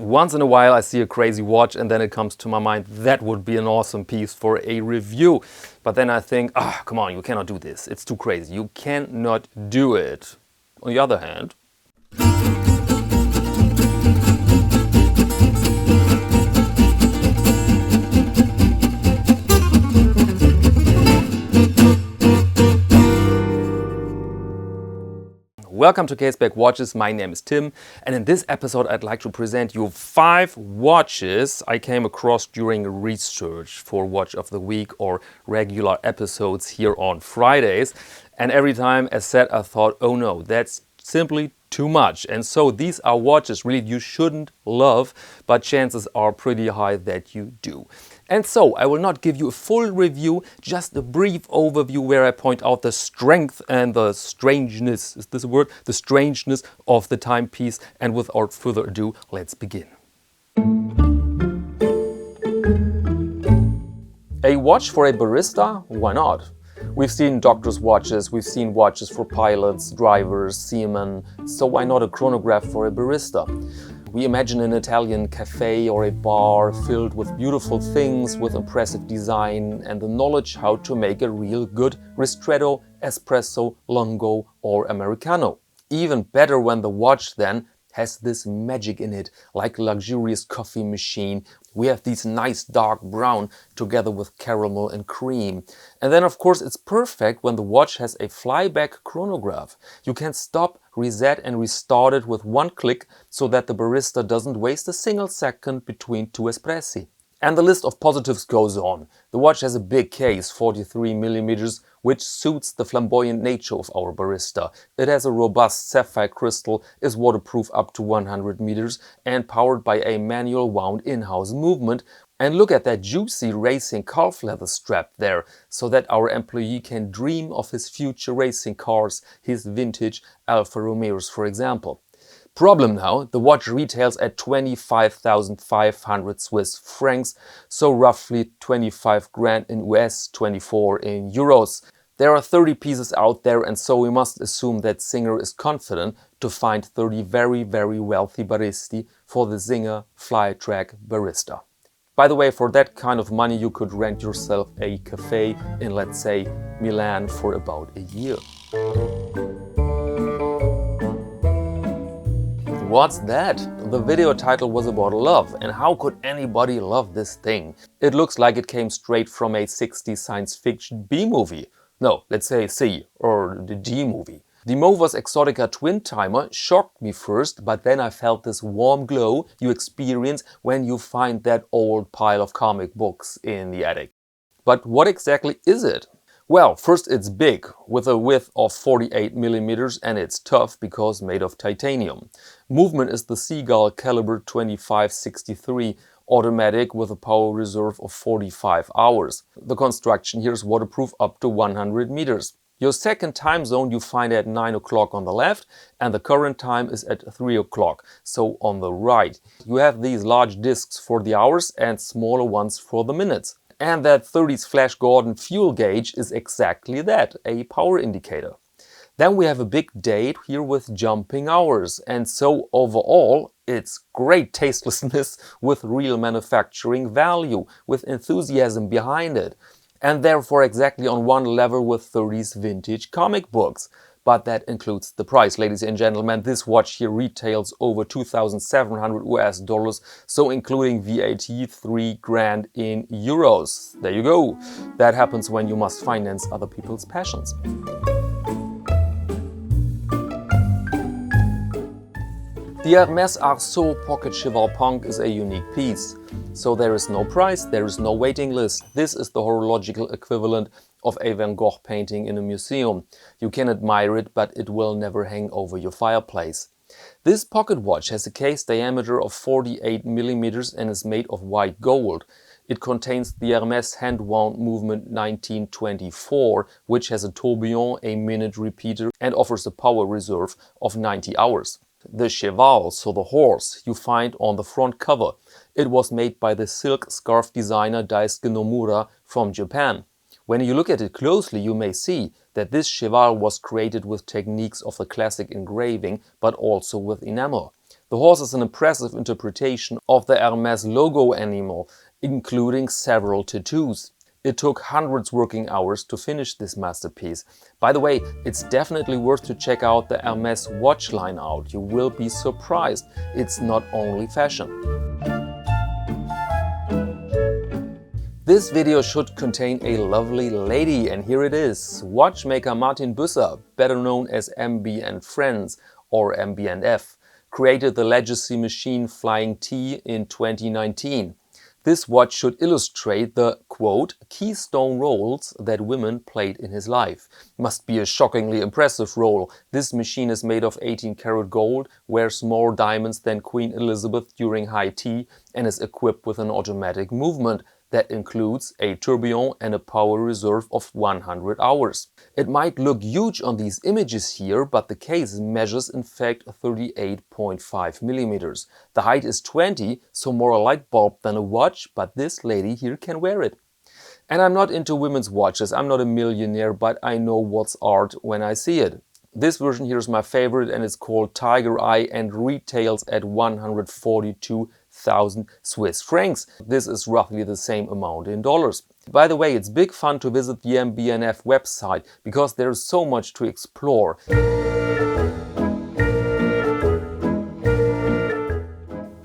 Once in a while I see a crazy watch and then it comes to my mind, that would be an awesome piece for a review. But then I think, come on, you cannot do this. It's too crazy. You cannot do it. On the other hand, welcome to Caseback Watches. My name is Tim, and in this episode I'd like to present you 5 watches I came across during research for Watch of the Week or regular episodes here on Fridays. And every time, as said, I thought, oh no, that's simply too much. And so these are watches really you shouldn't love, but chances are pretty high that you do. And so I will not give you a full review, just a brief overview where I point out the strength and the strangeness, is this a word? The strangeness of the timepiece. And without further ado, let's begin. A watch for a barista? Why not? We've seen doctors' watches, we've seen watches for pilots, drivers, seamen, so why not a chronograph for a barista? We imagine an Italian cafe or a bar filled with beautiful things, with impressive design and the knowledge how to make a real good ristretto, espresso, lungo or americano. Even better when the watch then has this magic in it, like a luxurious coffee machine. We have these nice dark brown together with caramel and cream. And then of course it's perfect when the watch has a flyback chronograph. You can stop, reset and restart it with one click so that the barista doesn't waste a single second between 2 espressi. And the list of positives goes on. The watch has a big case, 43mm, which suits the flamboyant nature of our barista. It has a robust sapphire crystal, is waterproof up to 100 meters and powered by a manual wound in-house movement. And look at that juicy racing calf leather strap there, so that our employee can dream of his future racing cars, his vintage Alfa Romeos for example. Problem now, the watch retails at 25,500 Swiss francs, so roughly 25 grand in US, 24 in euros. There are 30 pieces out there, and so we must assume that Singer is confident to find 30 very, very wealthy baristi for the Singer Flytrack Barista. By the way, for that kind of money you could rent yourself a cafe in, let's say, Milan for about a year. What's that? The video title was about love, and how could anybody love this thing? It looks like it came straight from a 60s science fiction B-movie. No, let's say C or the D movie. The moVas Exotica twin timer shocked me first, but then I felt this warm glow you experience when you find that old pile of comic books in the attic. But what exactly is it? Well, first it's big, with a width of 48mm, and it's tough because made of titanium. Movement is the Seagull caliber 2563 automatic with a power reserve of 45 hours. The construction here is waterproof up to 100 meters. Your second time zone you find at 9 o'clock on the left, and the current time is at 3 o'clock, so on the right. You have these large discs for the hours and smaller ones for the minutes. And that 30s Flash Gordon fuel gauge is exactly that, a power indicator. Then we have a big date here with jumping hours, and so overall it's great tastelessness with real manufacturing value, with enthusiasm behind it. And therefore exactly on one level with 30s vintage comic books. But that includes the price, ladies and gentlemen. This watch here retails over 2,700 US dollars, so including VAT, 3 grand in euros. There you go. That happens when you must finance other people's passions. The Hermès Arceau Pocket Cheval Punk is a unique piece. So there is no price, there is no waiting list. This is the horological equivalent of a Van Gogh painting in a museum. You can admire it, but it will never hang over your fireplace. This pocket watch has a case diameter of 48mm and is made of white gold. It contains the Hermès hand-wound movement 1924, which has a tourbillon, a minute repeater and offers a power reserve of 90 hours. The cheval, so the horse, you find on the front cover. It was made by the silk scarf designer Daisuke Nomura from Japan. When you look at it closely, you may see that this cheval was created with techniques of the classic engraving, but also with enamel. The horse is an impressive interpretation of the Hermès logo animal, including several tattoos. It took hundreds working hours to finish this masterpiece. By the way, it's definitely worth to check out the Hermès watch line out. You will be surprised. It's not only fashion. This video should contain a lovely lady, and here it is. Watchmaker Martin Büsser, better known as MB and Friends or MB&F, created the Legacy machine Flying T in 2019. This watch should illustrate the, quote, keystone roles that women played in his life. Must be a shockingly impressive role. This machine is made of 18-karat gold, wears more diamonds than Queen Elizabeth during high tea, and is equipped with an automatic movement that includes a tourbillon and a power reserve of 100 hours. It might look huge on these images here, but the case measures in fact 38.5 millimeters. The height is 20, so more a light bulb than a watch, but this lady here can wear it. And I'm not into women's watches, I'm not a millionaire, but I know what's art when I see it. This version here is my favorite and it's called Tiger Eye and retails at 142,000 Swiss francs. This is roughly the same amount in dollars. By the way, it's big fun to visit the MB&F website because there's so much to explore.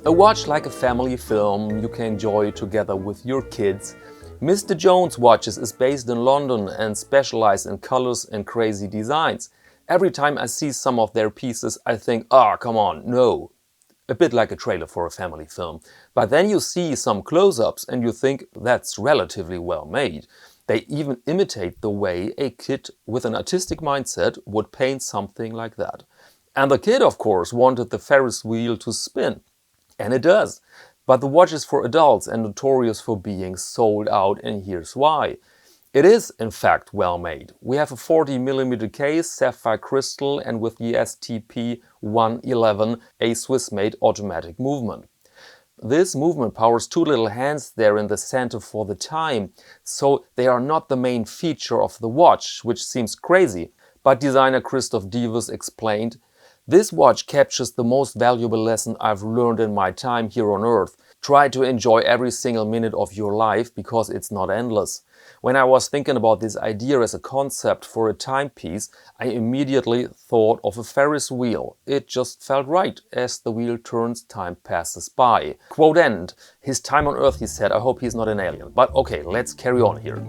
A watch like a family film you can enjoy together with your kids. Mr. Jones Watches is based in London and specializes in colors and crazy designs. Every time I see some of their pieces, I think, ah, come on, no. A bit like a trailer for a family film. But then you see some close-ups and you think that's relatively well made. They even imitate the way a kid with an artistic mindset would paint something like that. And the kid, of course, wanted the Ferris wheel to spin. And it does. But the watch is for adults and notorious for being sold out, and here's why. It is, in fact, well made. We have a 40mm case, sapphire crystal, and with the STP 111, a Swiss-made automatic movement. This movement powers two little hands there in the center for the time, so they are not the main feature of the watch, which seems crazy. But designer Christoph Diewes explained, "This watch captures the most valuable lesson I've learned in my time here on Earth. Try to enjoy every single minute of your life because it's not endless." When I was thinking about this idea as a concept for a timepiece, I immediately thought of a Ferris wheel. It just felt right. As the wheel turns, time passes by. Quote end. His time on Earth, he said. I hope he's not an alien. But okay, let's carry on here.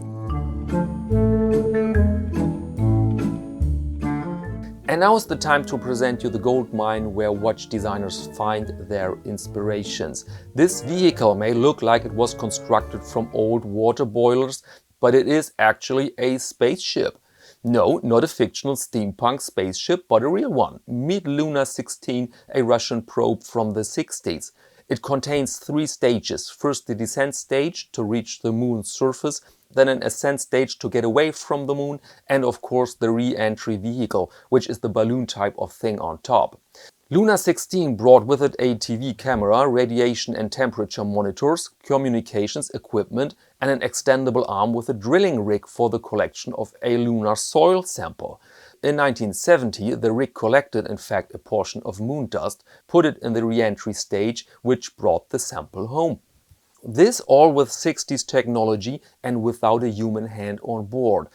And now is the time to present you the gold mine where watch designers find their inspirations. This vehicle may look like it was constructed from old water boilers, but it is actually a spaceship. No, not a fictional steampunk spaceship, but a real one. Meet Luna 16, a Russian probe from the 60s. It contains 3 stages. First, the descent stage to reach the moon's surface, then an ascent stage to get away from the moon, and of course the re-entry vehicle, which is the balloon type of thing on top. Luna 16 brought with it a TV camera, radiation and temperature monitors, communications equipment, and an extendable arm with a drilling rig for the collection of a lunar soil sample. In 1970, the rig collected, in fact, a portion of moon dust, put it in the re-entry stage, which brought the sample home. This all with 60s technology and without a human hand on board.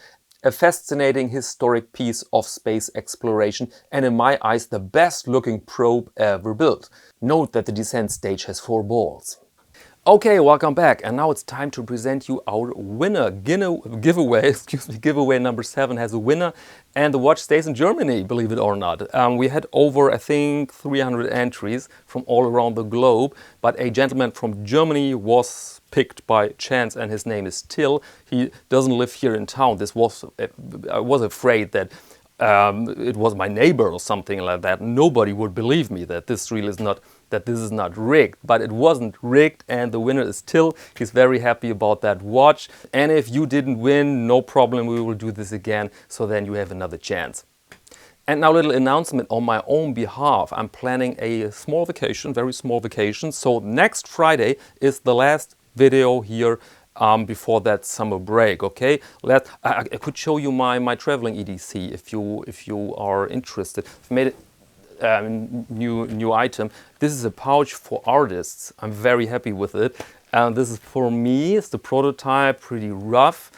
A fascinating historic piece of space exploration and in my eyes the best looking probe ever built. Note that the descent stage has 4 balls. Okay, welcome back, and now it's time to present you our winner giveaway. Giveaway number 7 has a winner, and the watch stays in Germany, believe it or not. We had over, I think, 300 entries from all around the globe, but a gentleman from Germany was picked by chance, and his name is Till. He doesn't live here in town. I was afraid that it was my neighbor or something like that. Nobody would believe me that this is not rigged, but it wasn't rigged, and the winner is Till. He's very happy about that watch, and if you didn't win, no problem, we will do this again, so then you have another chance. And now a little announcement on my own behalf. I'm planning a small vacation, very small vacation, so next Friday is the last video here before that summer break. Okay, I could show you my traveling EDC if you are interested. I've made it new item. This is a pouch for artists. I'm very happy with it. This is for me. It's the prototype, pretty rough,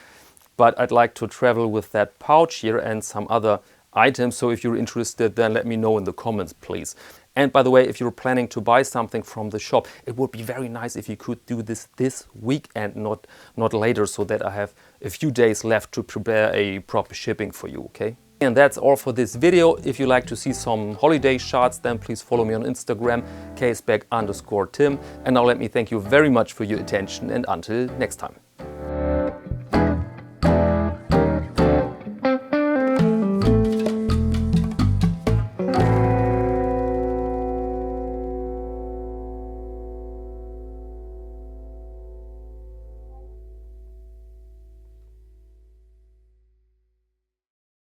but I'd like to travel with that pouch here and some other items. So if you're interested, then let me know in the comments, please. And by the way, if you're planning to buy something from the shop, it would be very nice if you could do this week and not later, so that I have a few days left to prepare a proper shipping for you, okay? And that's all for this video. If you like to see some holiday shots, then please follow me on Instagram, caseback_Tim. And now let me thank you very much for your attention, and until next time.